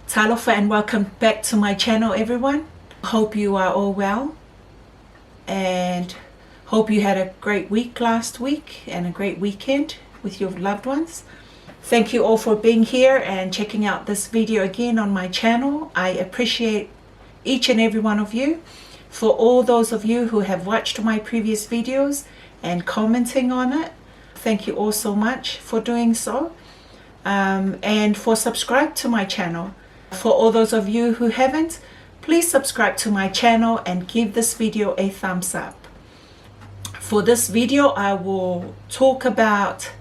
Talofa and welcome back to my channel, everyone. Hope you are all well and hope you had a great week last week and a great weekend with your loved ones. Thank you all for being here and checking out this video again on my channel. I appreciate each and every one of you. For all those of you who have watched my previous videos and commenting on it, thank you all so much for doing so, and for subscribe to my channel. For all those of you who haven't, please subscribe to my channel and give this video a thumbs up. For this video, I will talk about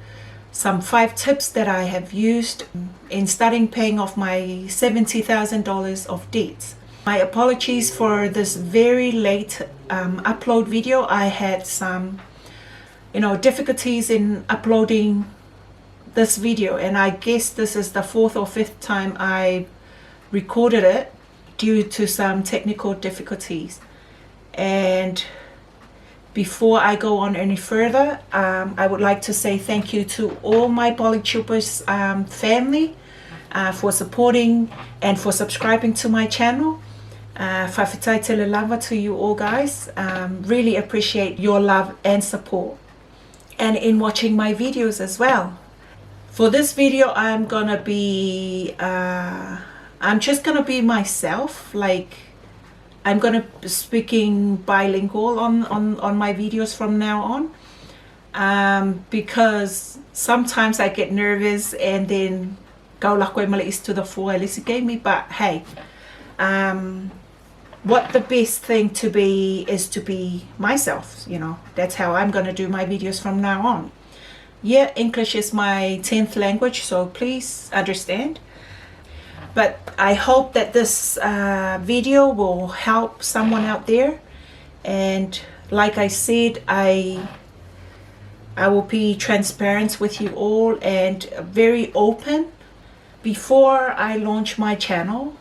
some 5 tips that I have used in starting paying off my $70,000 of debts. My apologies for this very late upload video. I had some difficulties in uploading this video, and I guess this is the 4th or 5th time I recorded it due to some technical difficulties. And before I go on any further, I would like to say thank you to all my PolyTubers family for supporting and for subscribing to my channel. Whawhitai te lava to you all, guys. Really appreciate your love and support and in watching my videos as well. For this video, I'm just gonna be myself. Like, I'm gonna be speaking bilingual on my videos from now on, because sometimes I get nervous and then go lakoi malis to the floor me. But hey, what the best thing to be is to be myself. That's how I'm gonna do my videos from now on. Yeah, English is my 10th language, so please understand. But I hope that this video will help someone out there. And like I said, I will be transparent with you all and very open. Before I launch my channel,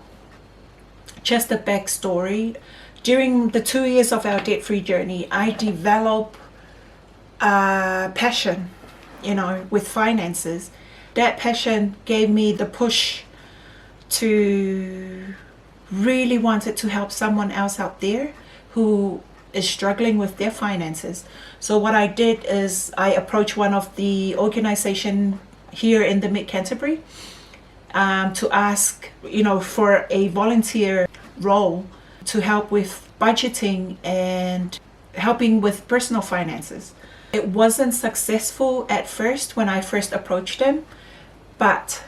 just a backstory. During the 2 years of our debt-free journey, I developed a passion, with finances. That passion gave me the push to really wanted to help someone else out there who is struggling with their finances. So what I did is I approached one of the organization here in the Mid-Canterbury to ask, for a volunteer role to help with budgeting and helping with personal finances. It wasn't successful at first when I first approached them, but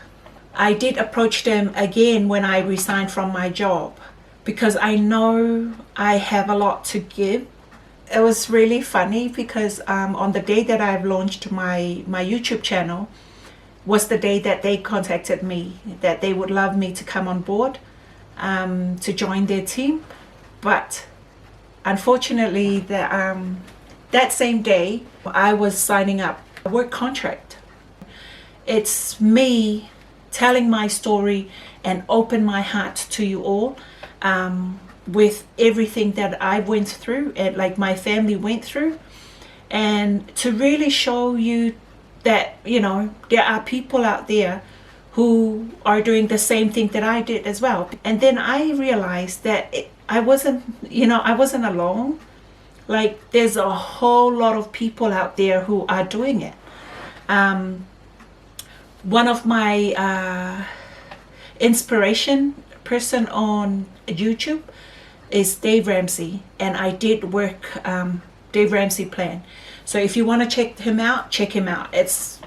I did approach them again when I resigned from my job, because I know I have a lot to give. It was really funny because on the day that I've launched my YouTube channel was the day that they contacted me, that they would love me to come on board to join their team. But unfortunately, that same day I was signing up a work contract. It's me telling my story and open my heart to you all, with everything that I went through and like my family went through, and to really show you that there are people out there who are doing the same thing that I did as well. And then I realized that I wasn't alone. Like, there's a whole lot of people out there who are doing it. One of my inspiration person on YouTube is Dave Ramsey, and I did work Dave Ramsey plan. So if you want to check him out, check him out. It's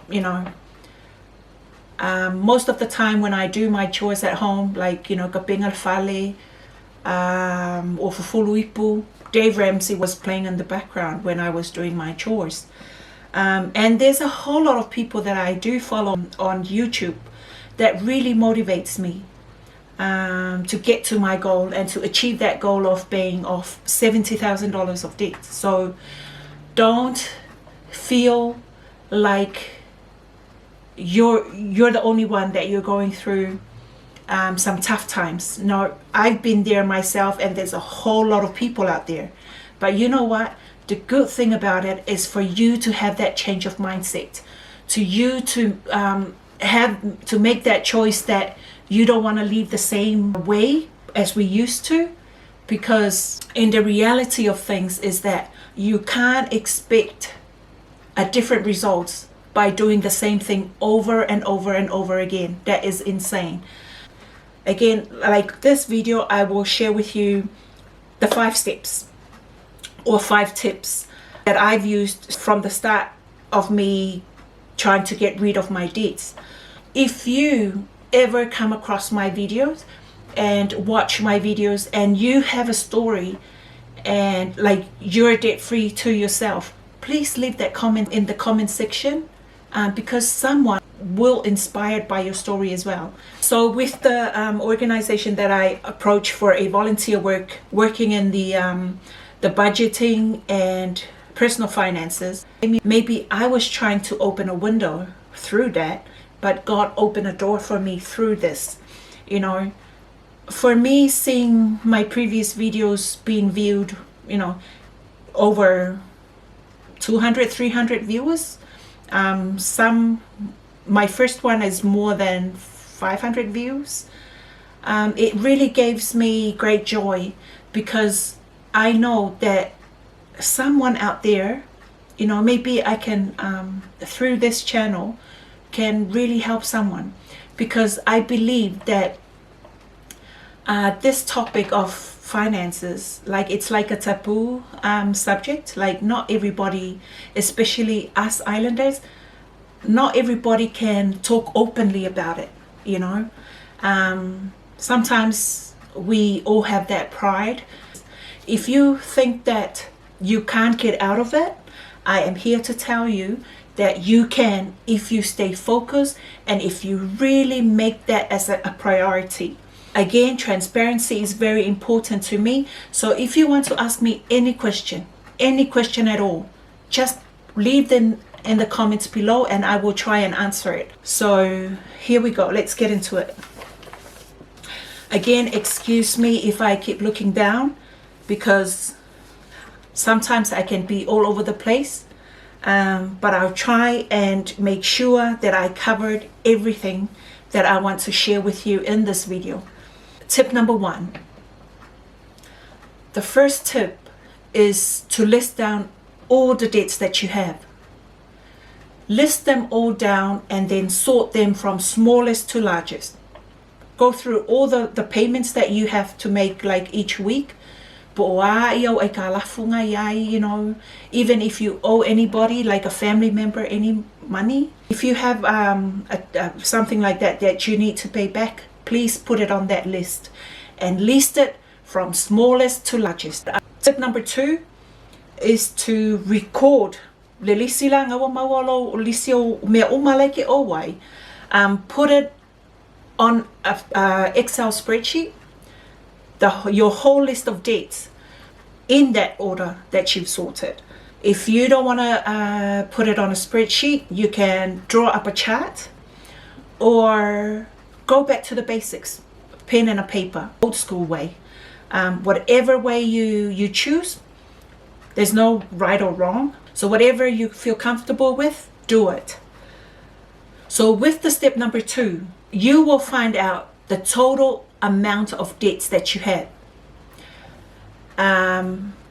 most of the time when I do my chores at home, like kapingal fale or fufuluipu, Dave Ramsey was playing in the background when I was doing my chores. And there's a whole lot of people that I do follow on YouTube that really motivates me to get to my goal and to achieve that goal of paying off $70,000 of debt. So don't feel like you're the only one that you're going through some tough times. No, I've been there myself, and there's a whole lot of people out there. But you know what? The good thing about it is for you to have that change of mindset, to you to have to make that choice that you don't want to live the same way as we used to, because in the reality of things is that you can't expect a different results by doing the same thing over and over and over again. That is insane. Again, like this video, I will share with you the 5 steps or 5 tips that I've used from the start of me trying to get rid of my debts. If you ever come across my videos and watch my videos and you have a story and like you're debt free to yourself, please leave that comment in the comment section, because someone will inspired by your story as well. So with the organization that I approach for a volunteer working in the budgeting and personal finances, maybe I was trying to open a window through that, but God opened a door for me through this. You know, for me, seeing my previous videos being viewed, you know, over 200, 300 viewers, my first one is more than 500 views. It really gives me great joy, because I know that someone out there, you know, maybe I can through this channel can really help someone, because I believe that this topic of finances, like it's like a taboo subject. Like not everybody, especially us islanders, not everybody can talk openly about it, you know. Sometimes we all have that pride. If you think that you can't get out of it, I am here to tell you that you can, if you stay focused and if you really make that as a priority. Again, transparency is very important to me. So if you want to ask me any question at all, just leave them in the comments below and I will try and answer it. So here we go, let's get into it. Again, excuse me if I keep looking down, because sometimes I can be all over the place, but I'll try and make sure that I covered everything that I want to share with you in this video. Tip number 1. The first tip is to list down all the debts that you have. List them all down and then sort them from smallest to largest. Go through all the payments that you have to make, like each week. You know, even if you owe anybody, like a family member, any money, if you have something like that you need to pay back, please put it on that list and list it from smallest to largest. Tip number 2 is to record. Put it on a Excel spreadsheet, your whole list of dates in that order that you've sorted. If you don't want to put it on a spreadsheet, you can draw up a chart or go back to the basics, pen and a paper, old school way. Whatever way you choose, there's no right or wrong. So whatever you feel comfortable with, do it. So with the step number 2, you will find out the total amount of debts that you have.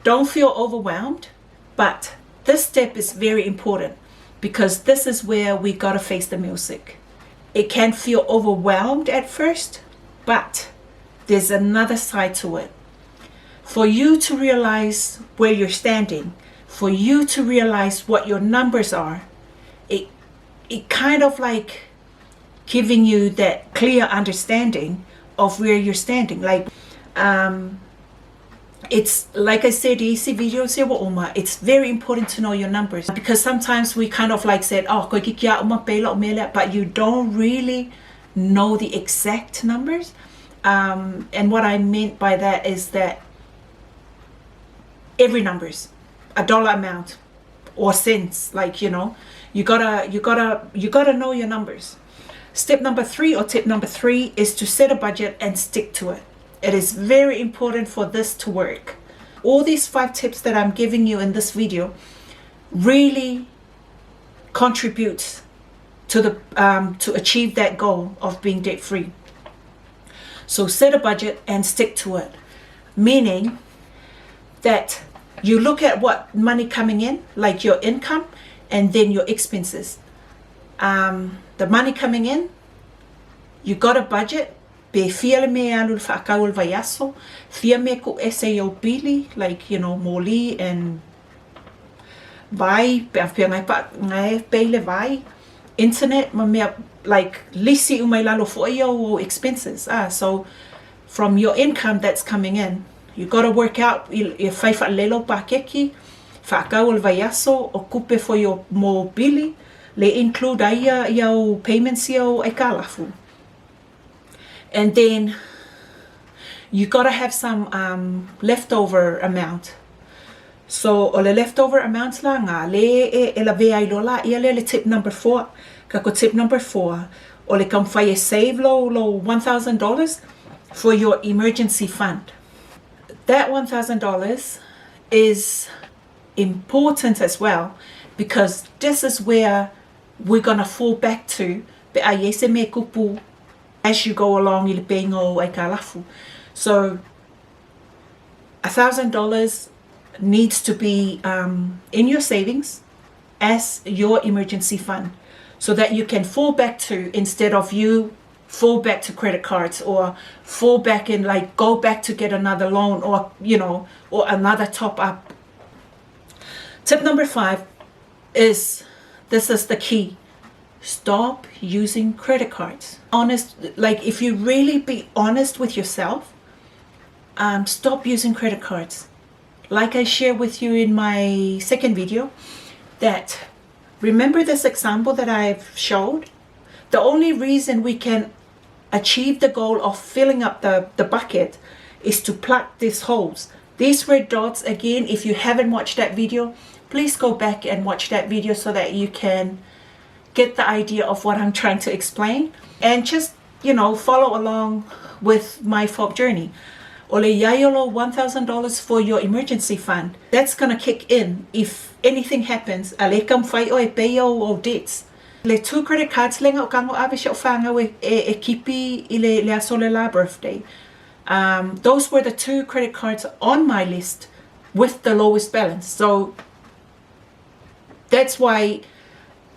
Don't feel overwhelmed, but this step is very important, because this is where we gotta face the music. It can feel overwhelmed at first, but there's another side to it. For you to realize where you're standing, for you to realize what your numbers are, it kind of like giving you that clear understanding of where you're standing. Like it's like I said, it's very important to know your numbers, because sometimes we kind of like said, oh, but you don't really know the exact numbers. And what I meant by that is that every numbers, a dollar amount or cents, like, you know, you gotta know your numbers. Step number 3, or tip number 3, is to set a budget and stick to it. It is very important for this to work. All these 5 tips that I'm giving you in this video really contributes to the to achieve that goal of being debt free. So set a budget and stick to it, meaning that you look at what money coming in, like your income, and then your expenses. The money coming in, you got a budget. Be fia me alu whaakaul vaiaso, fia me ko SAO bili, like, you know, moli and vai, pia ngai pele vai, internet, ma mea, like, lisi umai lalo foio expenses. So from your income that's coming in, you got to work out I fai lelo pa keki, whaakaul vaiaso, o kupe for your mobili, le include aia iau payments iau ai kalafu. And then you gotta have some leftover amount. So o le leftover amount la nga le e la vea ilola ia le tip number 4. Kako tip number 4 o le kam fai save lo $1,000 for your emergency fund. That $1,000 is important as well, because this is where we're gonna fall back to be a yese me kupu as you go along i le pengo ai kalafu. So $1,000 needs to be in your savings as your emergency fund, so that you can fall back to, instead of you fall back to credit cards or fall back and like go back to get another loan, or, you know, or another top up. Tip number 5 is, this is the key. Stop using credit cards. Honest, like if you really be honest with yourself, stop using credit cards. Like I shared with you in my second video, that remember this example that I've showed? The only reason we can achieve the goal of filling up the bucket is to plug these holes. These red dots, again, if you haven't watched that video, please go back and watch that video so that you can get the idea of what I'm trying to explain, and just, you know, follow along with my folk journey. Ole yayolo $1,000 for your emergency fund. That's gonna kick in if anything happens. Ale kam fai o e peyo o debts. Le 2 credit cards lenga o kango ave sho fanga we e kipi ile le asolela birthday. Those were the 2 credit cards on my list with the lowest balance. So that's why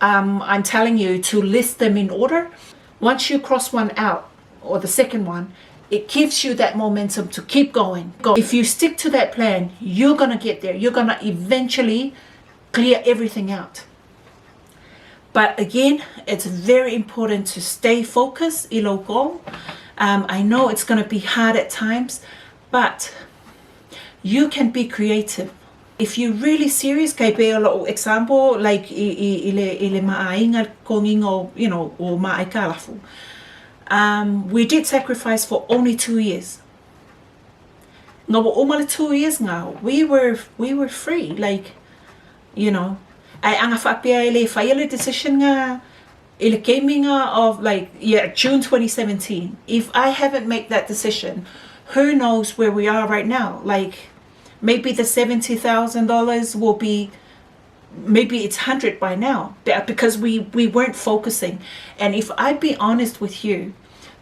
I'm telling you to list them in order. Once you cross one out, or the second one, it gives you that momentum to keep going. If you stick to that plan, you're gonna get there. You're gonna eventually clear everything out. But again, it's very important to stay focused, ilo goal. I know it's gonna be hard at times, but you can be creative. If you're really serious, kay pe lo example like ile maainga kongingo, you know, o maai kalafu. We did sacrifice for only 2 years. No, omale 2 years now. We were free, like, you know. I anga fapia ile faile decision nga ile gaming of like, yeah, June 2017. If I haven't made that decision, who knows where we are right now? Like, maybe the $70,000 will be, maybe it's 100 by now, because we weren't focusing. And if I be honest with you,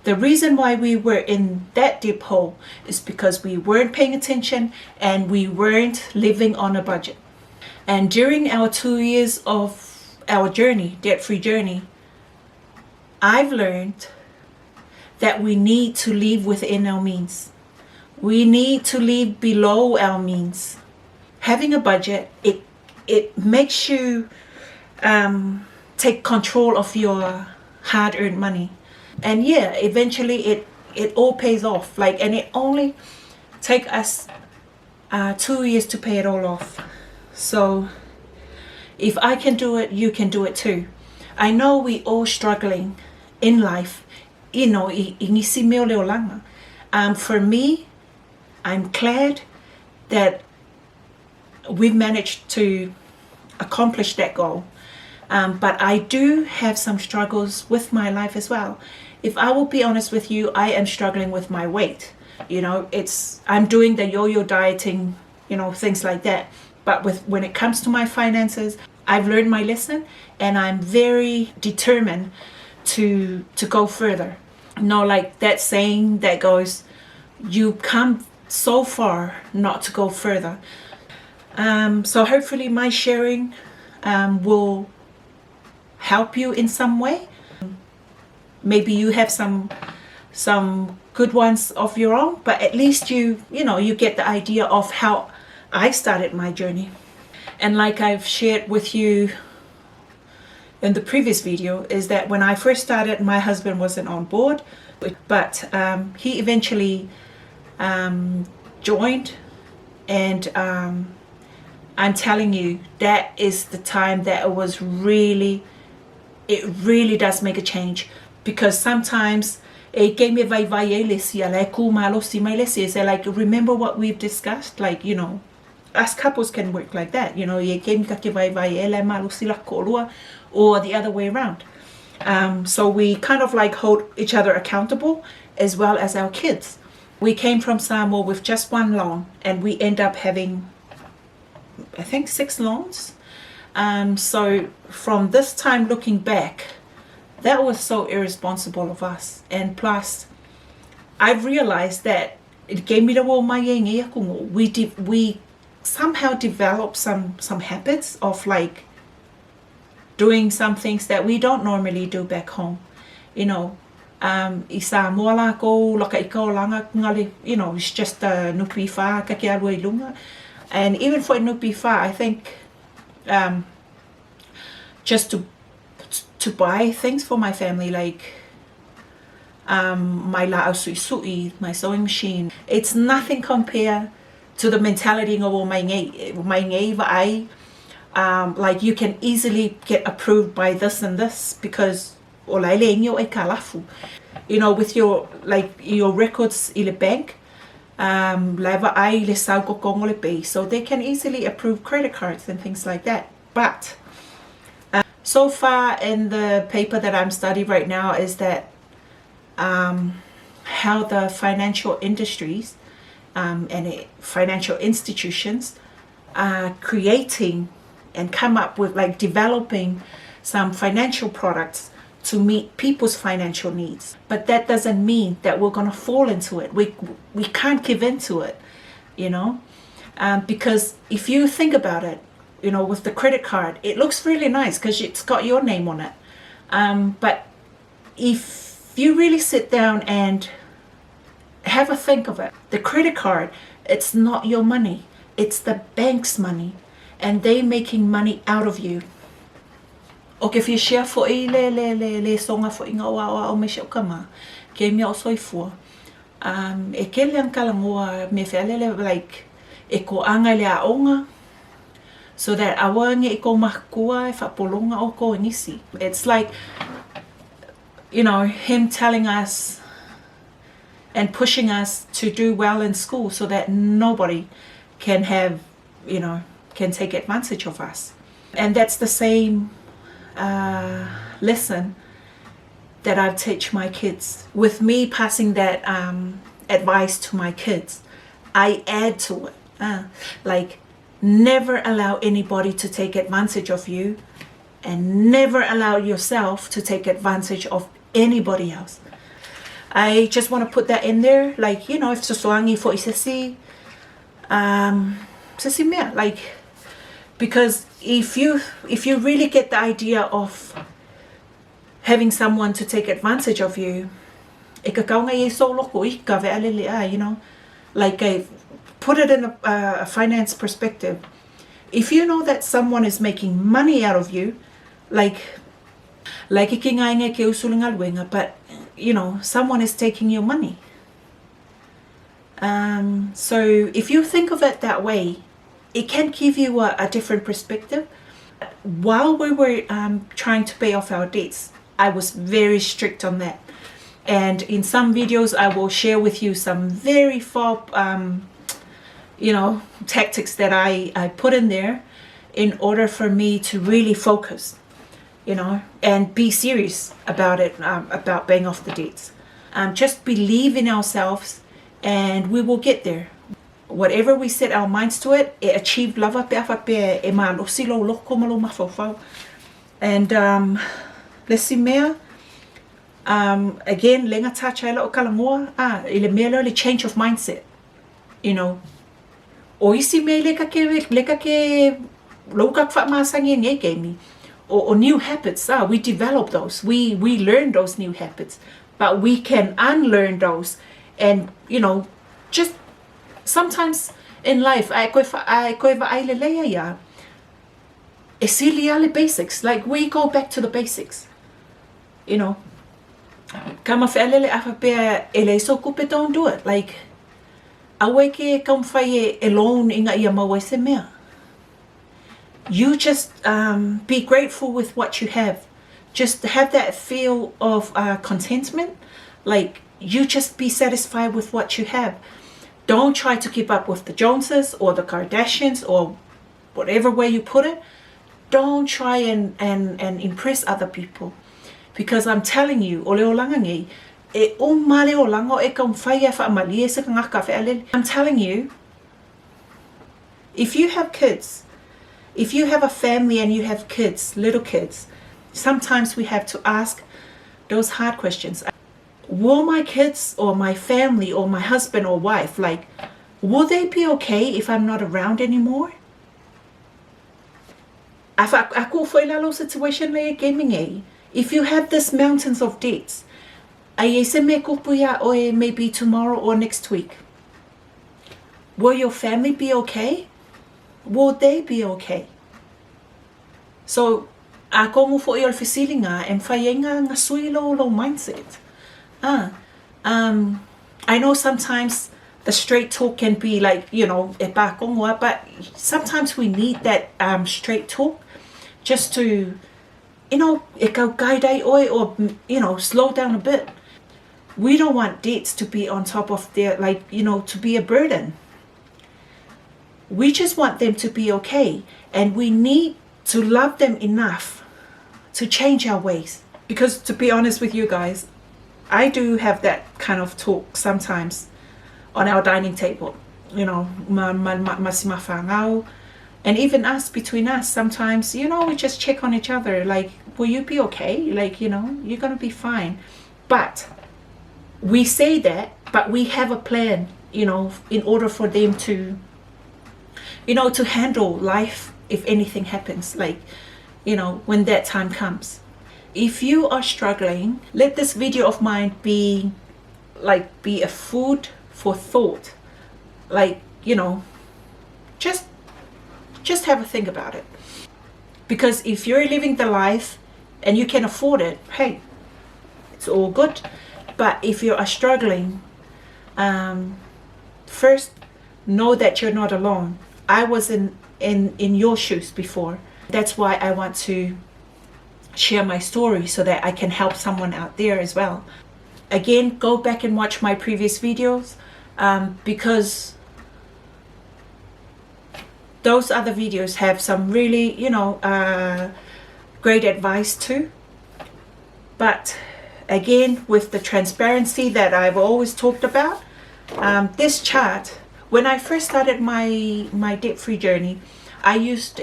the reason why we were in that deep hole is because we weren't paying attention and we weren't living on a budget. And during our 2 years of our journey, debt-free journey, I've learned that we need to live within our means. We need to live below our means. Having a budget, it makes you take control of your hard-earned money. And yeah, eventually it all pays off. Like, and it only take us 2 years to pay it all off. So if I can do it, you can do it too. I know we all struggling in life. You know, for me, I'm glad that we've managed to accomplish that goal. But I do have some struggles with my life as well. If I will be honest with you, I am struggling with my weight. You know, I'm doing the yo-yo dieting, you know, things like that. But when it comes to my finances, I've learned my lesson, and I'm very determined to go further. like that saying that goes, you come so far not to go further. So hopefully my sharing will help you in some way. Maybe you have some good ones of your own, but at least you get the idea of how I started my journey. And like I've shared with you in the previous video, is that when I first started, my husband wasn't on board, but he eventually joined, and I'm telling you, that is the time that it really does make a change. Because sometimes like, remember what we've discussed, like, us couples can work like that, or the other way around. So we kind of like hold each other accountable, as well as our kids. We came from Samoa with just one loan, and we end up having, I think, 6 loans. So from this time looking back, that was so irresponsible of us. And plus, I've realized that it gave me the we somehow developed some habits of like doing some things that we don't normally do back home. It's just nupi wha ka kia rua I lunga. And even for nupi wha, I think just to buy things for my family, like my la'au sui, my sewing machine, it's nothing compared to the mentality of my ngai vai. Like you can easily get approved by this and this because with your records in the bank, so they can easily approve credit cards and things like that. But so far in the paper that I'm studying right now is that how the financial industries and financial institutions are creating and come up with like developing some financial products to meet people's financial needs. But that doesn't mean that we're going to fall into it. We can't give into it, because if you think about it, with the credit card, it looks really nice because it's got your name on it. But if you really sit down and have a think of it, the credit card, it's not your money. It's the bank's money. And they making money out of you. Okay, if you share for le songa for inga o me shau kama, ke me o soifua. E ke leang kalangoa me whealele like e ko anga le aonga, so that awange e ko mahkua e whapolonga o ko nisi. It's like, him telling us and pushing us to do well in school so that nobody can have, can take advantage of us. And that's the same lesson that I teach my kids. With me passing that advice to my kids, I add to it. Like, never allow anybody to take advantage of you, and never allow yourself to take advantage of anybody else. I just want to put that in there, like, if sosoangi for isasi, like, because if you really get the idea of having someone to take advantage of you, like put it in a finance perspective. If you know that someone is making money out of you, but someone is taking your money. So if you think of it that way, it can give you a different perspective. While we were trying to pay off our debts, I was very strict on that. And in some videos, I will share with you some very tactics that I put in there in order for me to really focus, and be serious about it, about paying off the debts. Just believe in ourselves and we will get there. Whatever we set our minds to it, achieve lava pe e malo silo loko malo mafofau. And let's see mea Again, lenga tacha ila o kalangoa, ile mea leo le change of mindset, you know. O isi me leka ke loka kwa masangi nge kemi. Or new habits, we develop those. We learn those new habits, but we can unlearn those. And, you know, just sometimes in life, I koiva aileleia ya. Esiliale basics, like we go back to the basics, you know. Kama fe'alele afa pea ele so kupe, don't do it. Like, aweke kam faye alone inga ia mawese mea. You just be grateful with what you have. Just have that feel of contentment. Like, you just be satisfied with what you have. Don't try to keep up with the Joneses or the Kardashians or whatever way you put it. Don't try and impress other people. Because I'm telling you, I'm telling you, if you have kids, if you have a family and you have kids, little kids, sometimes we have to ask those hard questions. Will my kids or my family or my husband or wife, like, will they be okay if I'm not around anymore? Situation if you have this mountains of debts, maybe tomorrow or next week, will your family be okay? Will they be okay? So, ako mo fo iol fisilinga and fayenga nga suilo lo mindset. I know sometimes the straight talk can be like, you know, but sometimes we need that straight talk just to, you know, or, you know, slow down a bit. We don't want debts to be on top of their, like, you know, to be a burden. We just want them to be okay, and we need to love them enough to change our ways. Because to be honest with you guys, I do have that kind of talk sometimes on our dining table. You know, and even us, between us, sometimes, you know, we just check on each other. Like, will you be okay? Like, you know, you're gonna be fine. But we say that, but we have a plan, you know, in order for them to, you know, to handle life if anything happens, like, you know, when that time comes. If you are struggling, let this video of mine be a food for thought. Like, you know, just have a think about it. Because if you're living the life and you can afford it, hey, it's all good. But if you are struggling, first know that you're not alone. I was in your shoes before. That's why I want to share my story so that I can help someone out there as well. Again, go back and watch my previous videos because those other videos have some really, you know, great advice too. But again, with the transparency that I've always talked about, this chart, when I first started my debt-free journey, I used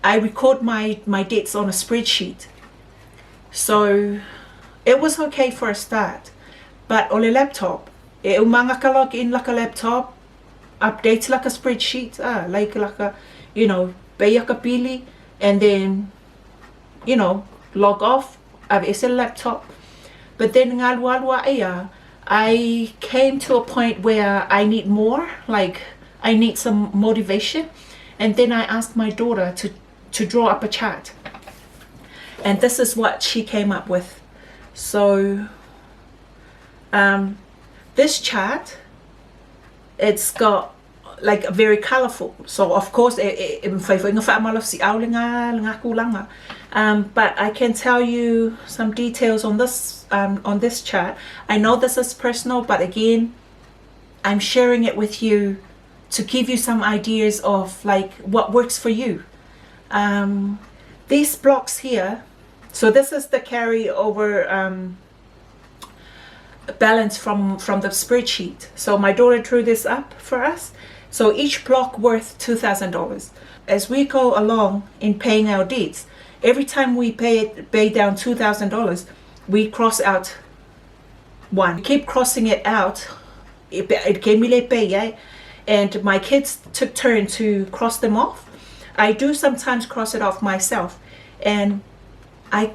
I record my debts on a spreadsheet. So it was okay for a start. But on a laptop, umanga ka log in like a laptop, updates like a spreadsheet, like a, you know, pay ka pili, and then, you know, log off, it's a laptop. But then I came to a point where I need more, like I need some motivation. And then I asked my daughter to draw up a chart. And this is what she came up with. So this chart, it's got like very colorful. So of course, but I can tell you some details on this chart. I know this is personal, but again, I'm sharing it with you to give you some ideas of like what works for you. These blocks here, so this is the carryover balance from the spreadsheet. So my daughter drew this up for us. So each block worth $2,000. As we go along in paying our debts, every time we pay down $2,000, we cross out one. We keep crossing it out. And my kids took turn to cross them off. I do sometimes cross it off myself, and I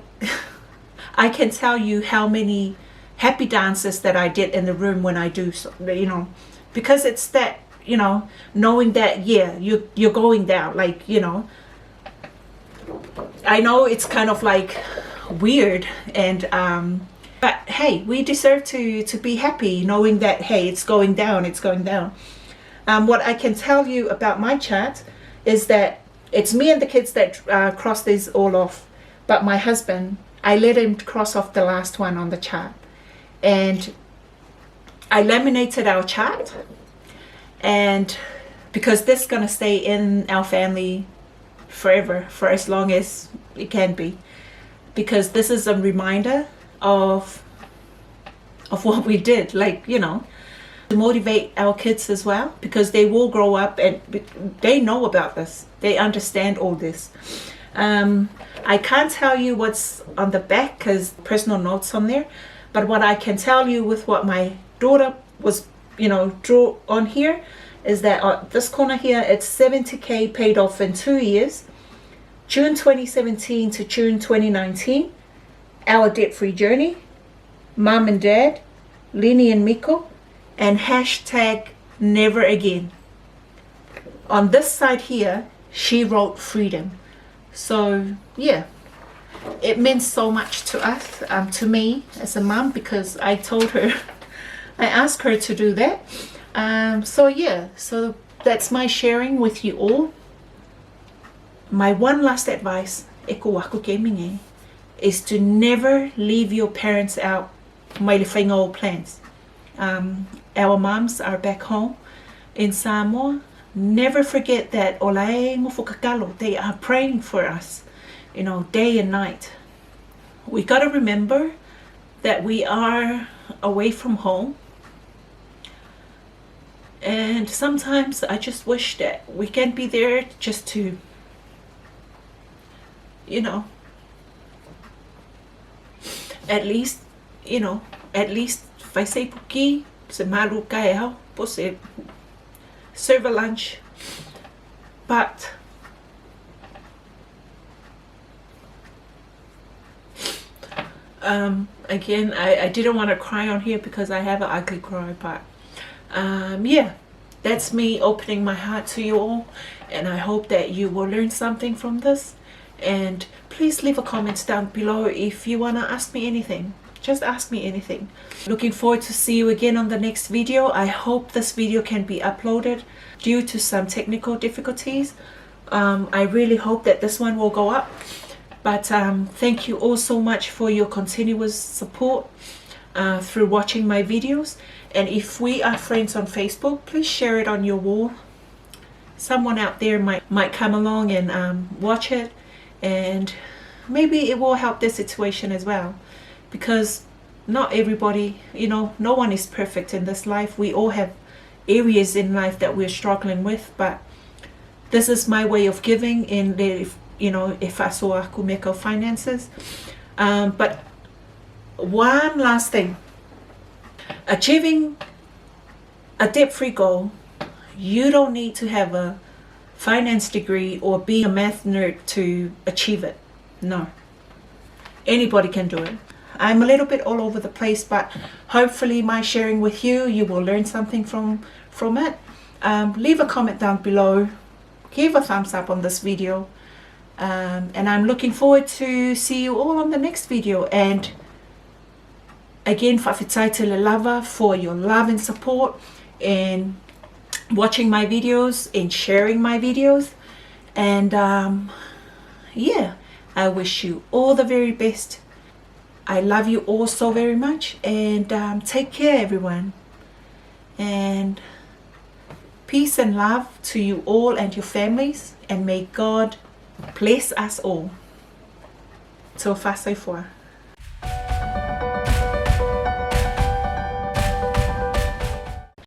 can tell you how many happy dances that I did in the room when I do so, you know, because it's that, you know, knowing that, yeah, you're going down, like, you know, I know it's kind of like weird, and but hey, we deserve to be happy knowing that, hey, it's going down, it's going down. What I can tell you about my chart is that it's me and the kids that cross these all off, but my husband, I let him cross off the last one on the chart, and I laminated our chart, and because this is gonna stay in our family forever, for as long as it can be, because this is a reminder of what we did, like, you know, to motivate our kids as well, because they will grow up and they know about this, they understand all this. I can't tell you what's on the back because personal notes on there, but what I can tell you with what my daughter was, you know, draw on here is that this corner here, it's 70k paid off in 2 years, June 2017 to June 2019, our debt-free journey, mom and dad, Lenny and Miko, and hashtag never again. On this side here, she wrote freedom. So yeah, it meant so much to us, to me as a mom, because I told her, I asked her to do that. So yeah, so that's my sharing with you all. My one last advice, is to never leave your parents out. Plans. Our moms are back home in Samoa. Never forget that they are praying for us, you know, day and night. We got to remember that we are away from home, and sometimes I just wish that we can be there just to, you know, at least, you know, at least if I say puki, se malu kae pose serve a lunch. But again, I didn't want to cry on here because I have an ugly cry, but yeah, that's me opening my heart to you all, and I hope that you will learn something from this. And please leave a comment down below if you want to ask me anything. Just ask me anything. Looking forward to see you again on the next video. I hope this video can be uploaded due to some technical difficulties. I really hope that this one will go up. But thank you all so much for your continuous support through watching my videos. And if we are friends on Facebook, please share it on your wall. Someone out there might come along and watch it, and maybe it will help their situation as well. Because not everybody, you know, no one is perfect in this life. We all have areas in life that we're struggling with, but this is my way of giving in the, you know, if I saw aku meko finances. But one last thing, achieving a debt-free goal, you don't need to have a finance degree or be a math nerd to achieve it. No, anybody can do it. I'm a little bit all over the place, but hopefully my sharing with you, you will learn something from it. Leave a comment down below, give a thumbs up on this video, and I'm looking forward to see you all on the next video. And again, whawhitai te lava for your love and support in watching my videos and sharing my videos. And yeah, I wish you all the very best. I love you all so very much, and take care, everyone. And peace and love to you all and your families, and may God bless us all. Tō whasai whā.